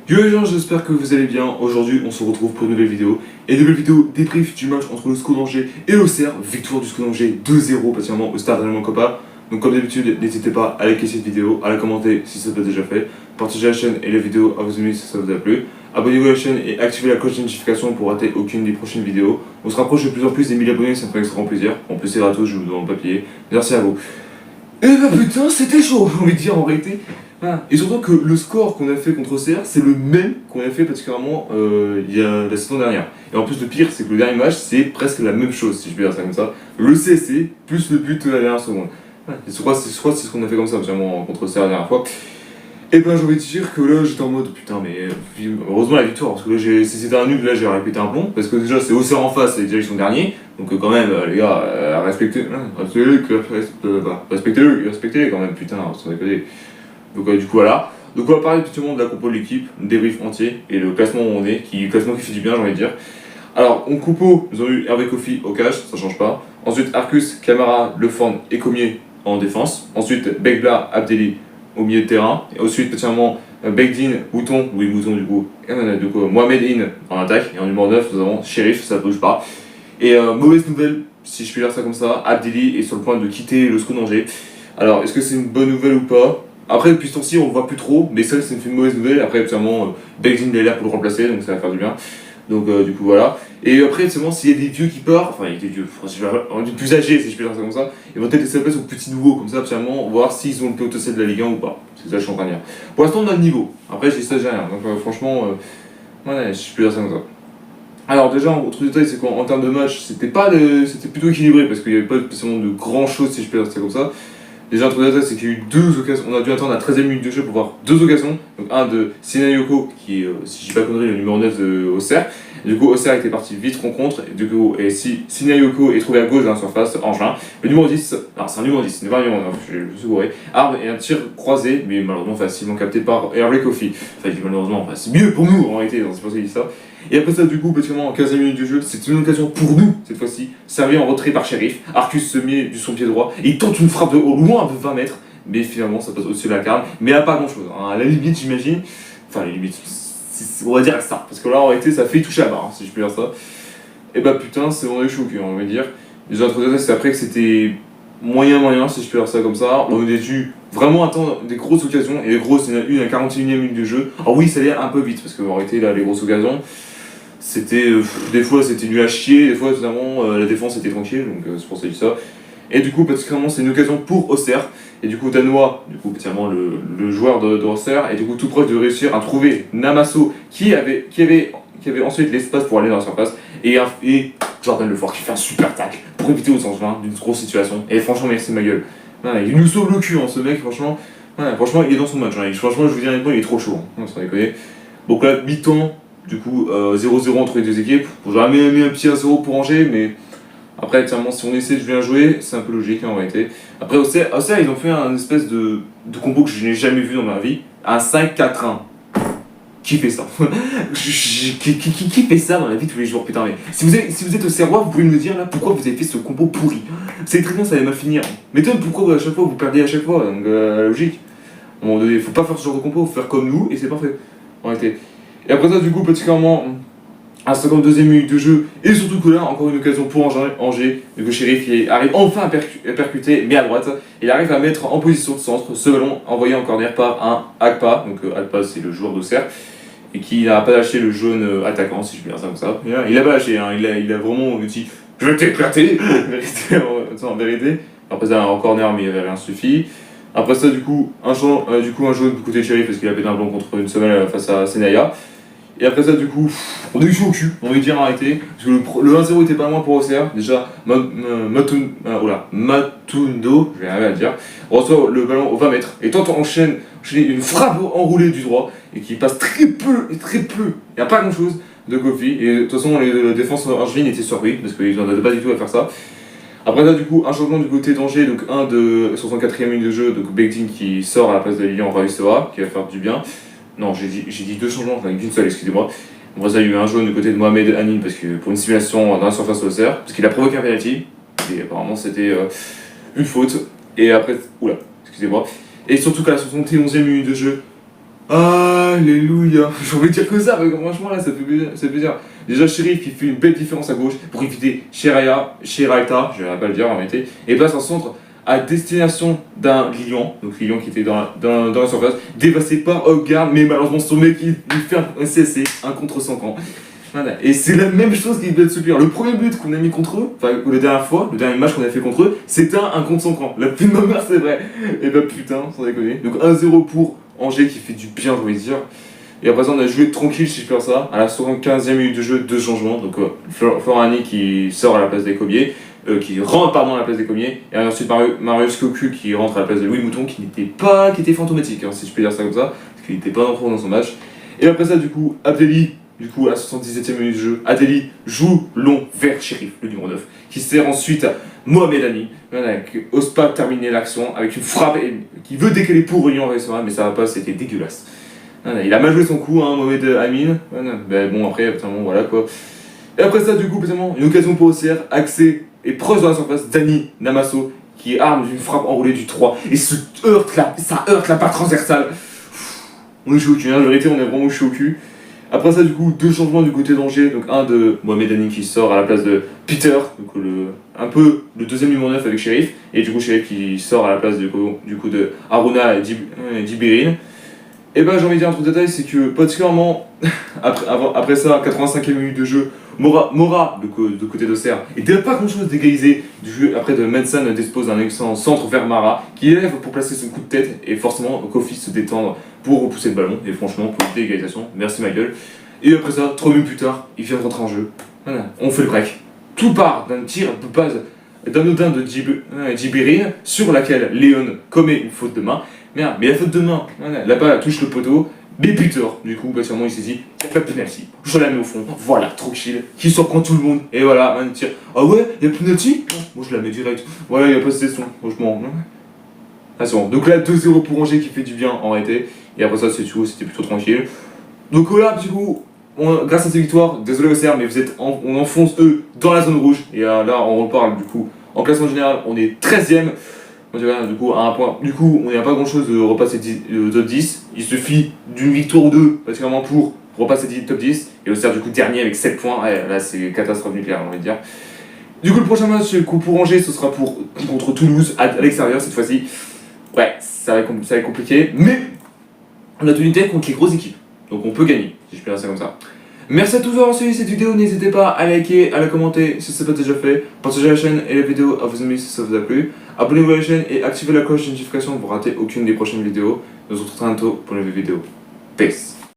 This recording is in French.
Yo les gens, j'espère que vous allez bien. Aujourd'hui, on se retrouve pour une nouvelle vidéo. Et une nouvelle vidéo débrief du match entre le SCO d'Angers et l'Auxerre. Victoire du SCO d'Angers 2-0, patiemment au Stade Rennais Copa. Donc comme d'habitude, n'hésitez pas à liker cette vidéo, à la commenter si ça n'est pas déjà fait. Partagez la chaîne et la vidéo à vos amis si ça vous a plu. Abonnez-vous à la chaîne et activez la cloche de notification pour rater aucune des prochaines vidéos. On se rapproche de plus en plus des 1000 abonnés, ça me fait extrêmement plaisir. En plus c'est gratos, je vous demande pas payer. Merci à vous. Et bah putain, c'était chaud, j'ai envie de dire en réalité. Ah. Et surtout que le score qu'on a fait contre OCR, c'est le même qu'on a fait particulièrement il y a la saison dernière. Et en plus, le pire, c'est que le dernier match, c'est presque la même chose, si je peux dire ça comme ça. Le CSC, plus le but de la dernière seconde. Et je crois que c'est ce qu'on a fait comme ça, vraiment, contre OCR la dernière fois. Et ben, j'ai envie de dire que là, j'étais en mode, putain, mais heureusement la victoire, parce que là, si c'était un nul, là, j'ai répété un plomb. Parce que déjà, c'est OCR en face, et déjà, ils sont derniers. Donc, quand même, les gars, respectez-les quand même, putain, sans déconner. Donc du coup voilà. Donc on va parler effectivement de la compo de l'équipe, débrief entier et le classement où on est, classement qui fait du bien j'ai envie de dire. Alors en compo, nous avons eu Hervé Kofi au cash, ça change pas. Ensuite Arcus, Camara, Lefort et Comier en défense. Ensuite Begbla, Abdelli au milieu de terrain. Et ensuite particulièrement Begdin, Mouton du coup, Mohamed In en attaque. Et en numéro 9 nous avons Sheriff, ça bouge pas. Et mauvaise nouvelle, si je puis dire ça comme ça, Abdelli est sur le point de quitter le SCO d'Angers. Alors est-ce que c'est une bonne nouvelle ou pas? Après, depuis ce temps-ci, on le voit plus trop, mais ça, c'est une mauvaise nouvelle. Après, absolument, Begdin est là pour le remplacer, donc ça va faire du bien. Donc, du coup, voilà. Et après, absolument, s'il y a des vieux qui partent, enfin, il y a des vieux, plus âgés, si je peux dire ça comme ça, ils vont peut-être laisser la place aux petits nouveaux, comme ça, absolument, voir s'ils ont le potentiel de la Ligue 1 ou pas. C'est ça que je suis en train de dire. Pour l'instant, on a le niveau. Après, j'ai ça, j'ai rien. Donc, franchement, ouais, je peux dire ça comme ça. Alors, déjà, autre détail, c'est qu'en termes de match, c'était plutôt équilibré, parce qu'il n'y avait pas spécialement de grand chose, si je peux dire ça comme ça. Déjà, un truc d'intérêt, c'est qu'il y a eu deux occasions. On a dû attendre la 13e minute de jeu pour voir deux occasions. Donc, un de Sinayoko, qui est, si je dis pas connerie, le numéro 9 de Auxerre. Du coup, Auxerre était parti vite rencontre. Et du coup, Sinayoko est trouvé à gauche dans la surface, Angelin. Le numéro 10, alors c'est un numéro 10, ce n'est pas un numéro 9, je me suis gouré. Arbre et un tir croisé, mais malheureusement facilement capté par Hervé Kofi. Enfin, malheureusement, c'est mieux pour nous en réalité, c'est pour ça qu'il dit ça. Et après ça, du coup, pratiquement en 15 minutes du jeu, c'est une occasion pour nous, cette fois-ci, servi en retrait par Sheriff. Arcus se met du son pied droit, et il tente une frappe de au loin de 20 mètres, mais finalement ça passe au-dessus de la carne, mais à pas grand-chose. Hein. À la limite, j'imagine, enfin, la limite, on va dire ça, parce que là, en réalité, ça fait toucher la barre, hein, si je peux dire ça. Et bah putain, c'est vraiment choqué, on va dire. Les autres détails, c'est après que c'était moyen, si je peux dire ça comme ça. On a dû vraiment attendre des grosses occasions, et les grosses, il y en a une à 41e minute de jeu. Alors oui, ça allait un peu vite, parce qu'en réalité, là, les grosses occasions, c'était des fois c'était nul à chier, des fois finalement la défense était tranquille, donc c'est pour ça que je dis ça. Et du coup, particulièrement, c'est une occasion pour Auxerre. Et du coup, Danois, du coup, particulièrement le joueur de Auxerre, et du coup, tout proche de réussir à trouver Namasso qui avait ensuite l'espace pour aller dans la surface. Et Jordan Lefort qui fait un super tac pour éviter aux Angelins d'une grosse situation. Et franchement, merci ma gueule. Ouais, il nous sauve le cul, hein, ce mec, franchement. Ouais, franchement, il est dans son match. Hein. Franchement, je vous dis honnêtement, il est trop chaud. Hein, sans déconner. Donc là, mi-temps. Du coup, 0-0 entre les deux équipes. J'aurais même mis un petit 1-0 pour Angers, mais après, clairement, si on essaie de bien jouer, c'est un peu logique hein, en réalité. Après, Auxerre, ils ont fait un espèce de combo que je n'ai jamais vu dans ma vie. Un 5-4-1. Qui fait ça? Qui fait ça dans la vie tous les jours? Putain, mais si vous êtes Auxerrois, vous pouvez me dire là pourquoi vous avez fait ce combo pourri. C'est très bien, ça allait mal finir. Mais toi, pourquoi à chaque fois vous perdez à chaque fois? Donc, logique. À un moment donné, faut pas faire ce genre de combo, faut faire comme nous et c'est parfait. En réalité. Et après ça, du coup, particulièrement à 52e minute de jeu, et surtout que là, encore une occasion pour Angers, du coup, Sheriff il arrive enfin à percuter, mais à droite, il arrive à mettre en position de centre ce ballon envoyé en corner par un Agpa, donc Agpa c'est le joueur d'Auxerre, et qui n'a pas lâché le jaune attaquant, si je peux dire ça comme ça. Il a pas lâché, hein, il a vraiment dit « Je vais t'éclater !» en vérité. Après ça, en corner, mais il avait rien suffi. Après ça, du coup, un jaune du côté de Sheriff parce qu'il a pété un blanc contre une semelle face à Senaya. Et après ça, du coup, on a eu chaud au cul, on va dire arrêter. Parce que le 1-0 était pas loin pour Auxerre. Déjà, Matundo, je vais arriver à le dire, reçoit le ballon aux 20 mètres. Et tente enchaîner une frappe enroulée du droit. Et qui passe très peu, il n'y a pas grand chose de Kofi. Et de toute façon, les défenses angevines étaient surpris parce qu'ils n'en avaient pas du tout à faire ça. Après là, du coup, un changement du côté d'Angers, donc un de 64e minute de jeu, donc Begdin qui sort à la place de Lilian Ravisova, qui va faire du bien. Non, j'ai dit deux changements, j'en ai qu'une seule, excusez-moi. Après ça, il y a eu un jaune du côté de Mohamed Anin parce que pour une simulation dans la surface Auxerre, parce qu'il a provoqué un penalty, et apparemment c'était une faute. Et après, oula, excusez-moi. Et surtout qu'à la 71e minute de jeu, Alléluia. J'ai envie de dire que ça, mais franchement là, ça fait plaisir. Déjà, Sheriff qui fait une belle différence à gauche pour éviter Sheraita, je vais pas le dire en réalité, et passe en centre à destination d'un Lilian, donc Lilian qui était dans la surface, dévasté par Hogard, mais malheureusement son mec il fait un CSC, 1 contre 5 ans. Voilà. Et c'est la même chose qui vient de se faire. Le premier but qu'on a mis contre eux, enfin la dernière fois, le dernier match qu'on a fait contre eux, c'était un contre 5 ans. La plus de ma mère, c'est vrai. Et bah putain, sans déconner. Donc 1-0 pour Angers qui fait du bien, je veux dire. Et après ça, on a joué tranquille, si je peux dire ça. À la 75e minute de jeu, 2 changements. Donc Florani qui sort à la place des Comiers, qui rentre à la place des Comiers. Et ensuite Marius Cocu qui rentre à la place de Louis Mouton, qui était fantomatique, hein, si je peux dire ça comme ça, parce qu'il n'était pas dans son match. Et après ça, du coup, Abdelli, à la 77e minute de jeu, Adeli joue long vers Sheriff, le numéro 9, qui sert ensuite à Mohamed Ami, qui n'ose pas terminer l'action avec une frappe qui veut décaler pour Réunion avec ça, mais ça va pas, c'était dégueulasse. Il a mal joué son coup, hein, Mohamed Amin. Ben bon, après, bon, voilà quoi. Et après ça, du coup, une occasion pour OCR, accès et proche dans la surface, Dani Namasso, qui arme d'une frappe enroulée du 3, et ça heurte la part transversale. On est chaud au cul, hein, en vérité, on est vraiment chaud au cul. Après ça, du coup, 2 changements du côté d'Angers. Donc, un de Mohamed Ani qui sort à la place de Peter, donc un peu le deuxième numéro 9 avec Sheriff. Et du coup, Sheriff qui sort à la place du coup de Aruna et Djibirin. Et ben, j'ai envie de dire un truc de détail, c'est que particulièrement, après ça, 85e minute de jeu, Mora de côté d'Auxerre, il n'avait pas grand chose d'égalisé du jeu. Après, de Manson dispose d'un excellent centre vers Mara, qui élève pour placer son coup de tête. Et forcément, Kofi se détendre pour repousser le ballon. Et franchement, pour l'égalisation, merci ma gueule. Et après ça, 3 minutes plus tard, il vient de rentrer en jeu. Voilà, on fait le break. Tout part d'un tir de base d'un odin de Djibirin, sur laquelle Léon commet une faute de main. Merde, mais la faute de main, voilà, là-bas, elle touche le poteau. Mais Peter, du coup, sûrement il s'est dit, il n'y a pas de penalty, je la mets au fond, voilà, trop chill, qui surprend tout le monde, et voilà, un tir, ah ouais, il y a penalty? Moi je la mets direct, voilà, il n'y a pas de session, franchement. Ah c'est bon, donc là 2-0 pour Angers qui fait du bien en réalité, et après ça c'est tout, c'était plutôt tranquille. Donc voilà, du coup, grâce à ces victoires, désolé OCR, mais on enfonce eux dans la zone rouge, et là on reparle du coup, en classement général, on est 13ème. Du coup, à un point. Du coup, on n'a pas grand chose de repasser le top 10. Il suffit d'une victoire ou deux, particulièrement pour repasser le top 10. Et Auxerre, du coup, dernier avec 7 points. Ouais, là, c'est catastrophe nucléaire, on va dire. Du coup, le prochain match pour Angers, ce sera contre Toulouse à l'extérieur cette fois-ci. Ouais, ça va être compliqué. Mais on a tenu tête contre les grosses équipes. Donc on peut gagner, si je peux dire ça comme ça. Merci à tous d'avoir suivi cette vidéo, n'hésitez pas à liker, à la commenter si ce n'est pas déjà fait, partagez la chaîne et la vidéo à vos amis si ça vous a plu, abonnez-vous à la chaîne et activez la cloche de notification pour rater aucune des prochaines vidéos. Nous on se retrouve bientôt pour une nouvelle vidéo. Peace.